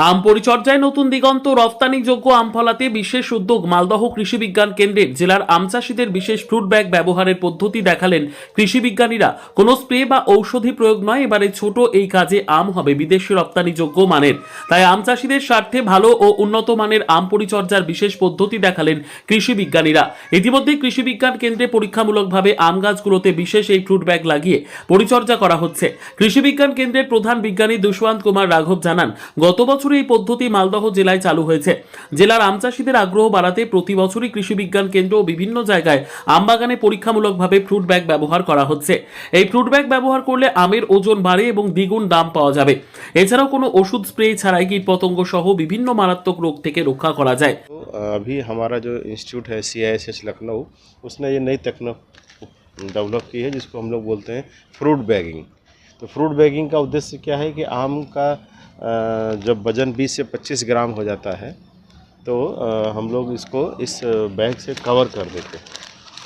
আম পরিচর্যায় নতুন দিগন্ত, রফতানিযোগ্য আম ফলাতে বিশেষ উদ্যোগ। মালদহ কৃষি বিজ্ঞান কেন্দ্রের জেলার আম চাষিদের বিশেষ ফ্রুট ব্যাগ ব্যবহারের পদ্ধতি দেখালেন কৃষি বিজ্ঞানীরা। কোনো স্প্রে বা ঔষধি প্রয়োগ নয়, এবারে ছোট এই কাজে আম হবে বিদেশে রপ্তানিযোগ্য মানের। তাই আম চাষিদের স্বার্থে ভালো ও উন্নত মানের আম পরিচর্যার বিশেষ পদ্ধতি দেখালেন কৃষি বিজ্ঞানীরা। ইতিমধ্যে কৃষি বিজ্ঞান কেন্দ্রে পরীক্ষামূলকভাবে আম গাছগুলোতে বিশেষ এই ফ্রুট ব্যাগ লাগিয়ে পরিচর্যা করা হচ্ছে। কৃষি বিজ্ঞান কেন্দ্রের প্রধান বিজ্ঞানী দুষ্মন্ত কুমার রাঘব জানান, গত বছর এই পদ্ধতি মালদহ জেলায় চালু হয়েছে। জেলার আম চাষিদের আগ্রহ বাড়াতে প্রতি বছরই কৃষি বিজ্ঞান কেন্দ্র ও বিভিন্ন জায়গায় আম বাগানে পরীক্ষামূলকভাবে ফ্রুট ব্যাগ ব্যবহার করা হচ্ছে। এই ফ্রুট ব্যাগ ব্যবহার করলে আমের ওজন বাড়ে এবং দ্বিগুণ দাম পাওয়া যাবে। এছাড়াও কোনো ওষুধ স্প্রে ছাড়াই কীটপতঙ্গ সহ বিভিন্ন মারাত্মক রোগ থেকে রক্ষা করা যায়। अभी हमारा जो इंस्टीट्यूट है CISH लखनऊ, उसने ये नई तकनीक डेवलप की है जिसको हम लोग बोलते हैं फ्रूट बैगिंग। तो फ्रूट बैगिंग का उद्देश्य क्या है कि आम का जब वज़न 20 से 25 ग्राम हो जाता है तो हम लोग इसको इस बैग से कवर कर देते हैं।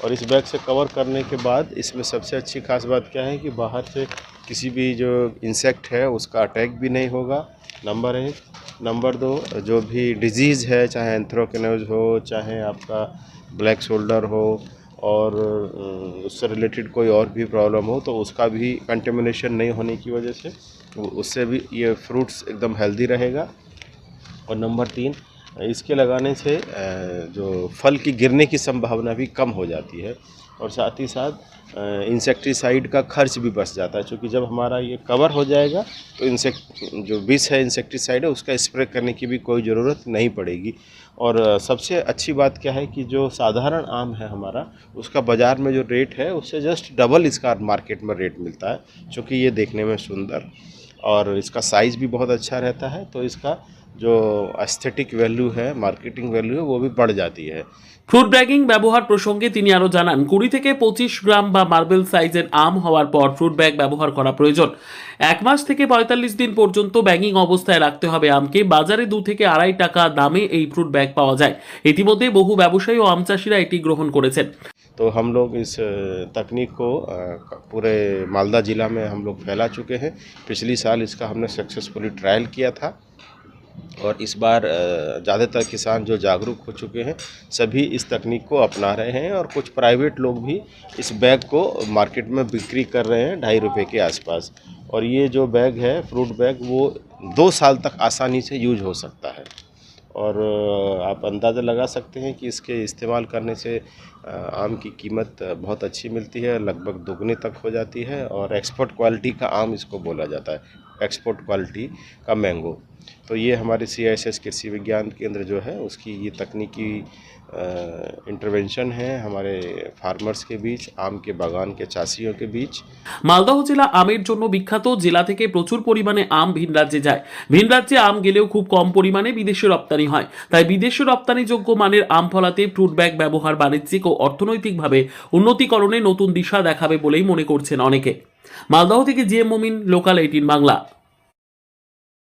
और इस बैग से कवर करने के बाद इसमें सबसे अच्छी खास बात क्या है कि बाहर से किसी भी जो इंसेक्ट है उसका अटैक भी नहीं होगा, नंबर 1। नंबर 2, जो भी डिजीज़ है, चाहे एंथ्रेक्नोज हो, चाहे आपका ब्लैक शोल्डर हो और उससे रिलेटेड कोई और भी प्रॉब्लम हो, तो उसका भी कंटेमिनेशन नहीं होने की वजह से उससे भी ये फ्रूट्स एकदम हेल्दी रहेगा। और नंबर 3, इसके लगाने से जो फल की गिरने की संभावना भी कम हो जाती है और साथ ही साथ इंसेक्टिसाइड का खर्च भी बच जाता है, क्योंकि जब हमारा ये कवर हो जाएगा तो जो विष है, इंसेक्टिसाइड है, उसका स्प्रे करने की भी कोई ज़रूरत नहीं पड़ेगी। और सबसे अच्छी बात क्या है कि जो साधारण आम है हमारा, उसका बाज़ार में जो रेट है उससे जस्ट डबल इसका मार्केट में रेट मिलता है, क्योंकि ये देखने में सुंदर और इसका साइज़ भी बहुत अच्छा रहता है, तो इसका जो एस्थेटिक वैल्यू है, मार्केटिंग वैल्यू है, वो भी बढ़ जाती है। ফ্রুট ব্যাগিং ব্যবহার প্রসঙ্গে তিনি আরো জানান, 20 থেকে 25 গ্রাম বা মার্বেল সাইজের আম হওয়ার পর ফ্রুট ব্যাগ ব্যবহার করা প্রয়োজন। 1 মাস থেকে 45 দিন পর্যন্ত ব্যাগিং অবস্থায় রাখতে হবে আমকে। বাজারে 2 থেকে 2.5 টাকা দামে এই ফ্রুট ব্যাগ পাওয়া যায়। ইতিমধ্যে বহু ব্যবসায়ী ও আম চাষিরা এটি গ্রহণ করেছেন। तो हम लोग इस तकनीक को पूरे मालदा ज़िला में हम लोग फैला चुके हैं। पिछली साल इसका हमने सक्सेसफुली ट्रायल किया था और इस बार ज़्यादातर किसान जो जागरूक हो चुके हैं सभी इस तकनीक को अपना रहे हैं और कुछ प्राइवेट लोग भी इस बैग को मार्केट में बिक्री कर रहे हैं ₹2.5 के आसपास। और ये जो बैग है फ्रूट बैग, वो 2 साल तक आसानी से यूज हो सकता है। और आप अंदाज़ा लगा सकते हैं कि इसके इस्तेमाल करने से आम की कीमत बहुत अच्छी मिलती है, लगभग दोगुनी तक हो जाती है। और एक्सपोर्ट क्वालिटी का आम इसको बोला जाता है, एक्सपोर्ट क्वालिटी का मैंगो। तो ये हमारे CISH कृषि विज्ञान केंद्र जो है उसकी ये तकनीकी इंटरवेंशन है हमारे फार्मर्स के बीच, आम के बागान के चाषियों के बीच। মালদহ জেলা আমের জন্য বিখ্যাত। জেলা থেকে প্রচুর পরিমাণে আম ভিন রাজ্যে যায়। ভিন রাজ্যে আম গেলেও খুব কম পরিমাণে বিদেশে রপ্তানি হয়। তাই বিদেশে রপ্তানিযোগ্য মানের আম ফলাতে ফ্রুট ব্যাগ ব্যবহার বাণিজ্যিক ও অর্থনৈতিকভাবে উন্নতিকরণে নতুন দিশা দেখাবে বলেই মনে করছেন অনেকে। মালদহ থেকে জিএম মমিন, লোকাল 18 বাংলা।